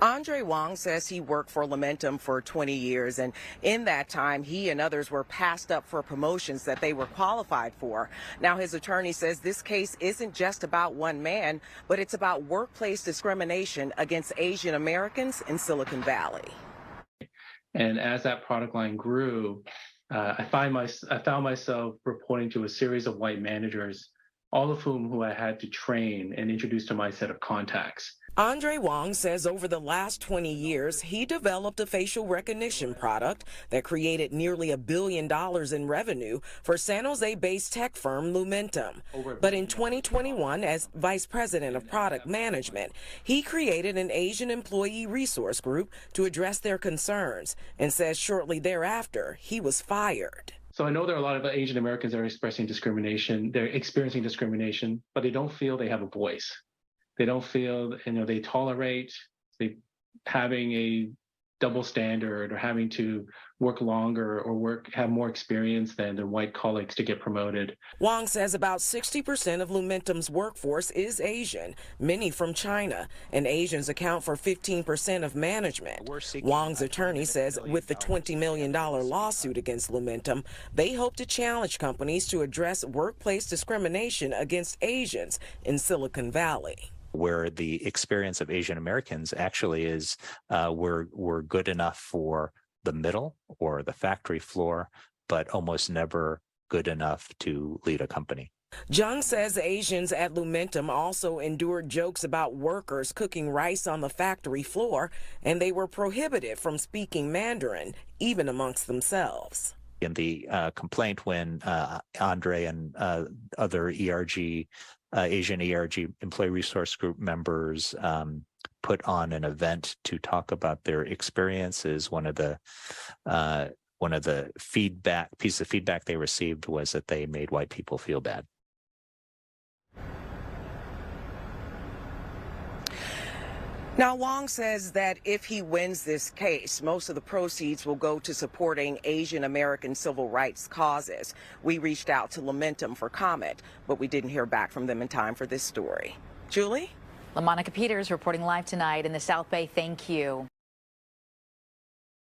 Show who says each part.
Speaker 1: Andre Wong says he worked for Lumentum for 20 years, and in that time, he and others were passed up for promotions that they were qualified for. Now, his attorney says this case isn't just about one man, but it's about workplace discrimination against Asian Americans in Silicon Valley.
Speaker 2: And as that product line grew, I found myself reporting to a series of white managers, all of who I had to train and introduce to my set of contacts.
Speaker 1: Andre Wong says over the last 20 years, he developed a facial recognition product that created nearly $1 billion in revenue for San Jose-based tech firm Lumentum. But in 2021, as vice president of product management, he created an Asian employee resource group to address their concerns, and says shortly thereafter, he was fired.
Speaker 2: So I know there are a lot of Asian Americans that are expressing discrimination. They're experiencing discrimination, but they don't feel they have a voice. They don't feel, they tolerate having a double standard or having to work longer or have more experience than their white colleagues to get promoted.
Speaker 1: Wong says about 60% of Lumentum's workforce is Asian, many from China, and Asians account for 15% of management. Wong's attorney says with the $20 million lawsuit against Lumentum, they hope to challenge companies to address workplace discrimination against Asians in Silicon Valley,
Speaker 3: where the experience of Asian Americans actually is we're good enough for the middle or the factory floor, but almost never good enough to lead a company.
Speaker 1: Jung says Asians at Lumentum also endured jokes about workers cooking rice on the factory floor, and they were prohibited from speaking Mandarin, even amongst themselves.
Speaker 3: In the complaint, when Andre and other Asian ERG employee resource group members put on an event to talk about their experiences, one of the pieces of feedback they received was that they made white people feel bad.
Speaker 1: Now, Wong says that if he wins this case, most of the proceeds will go to supporting Asian American civil rights causes. We reached out to Lumentum for comment, but we didn't hear back from them in time for this story. Julie?
Speaker 4: LaMonica Peters reporting live tonight in the South Bay. Thank you.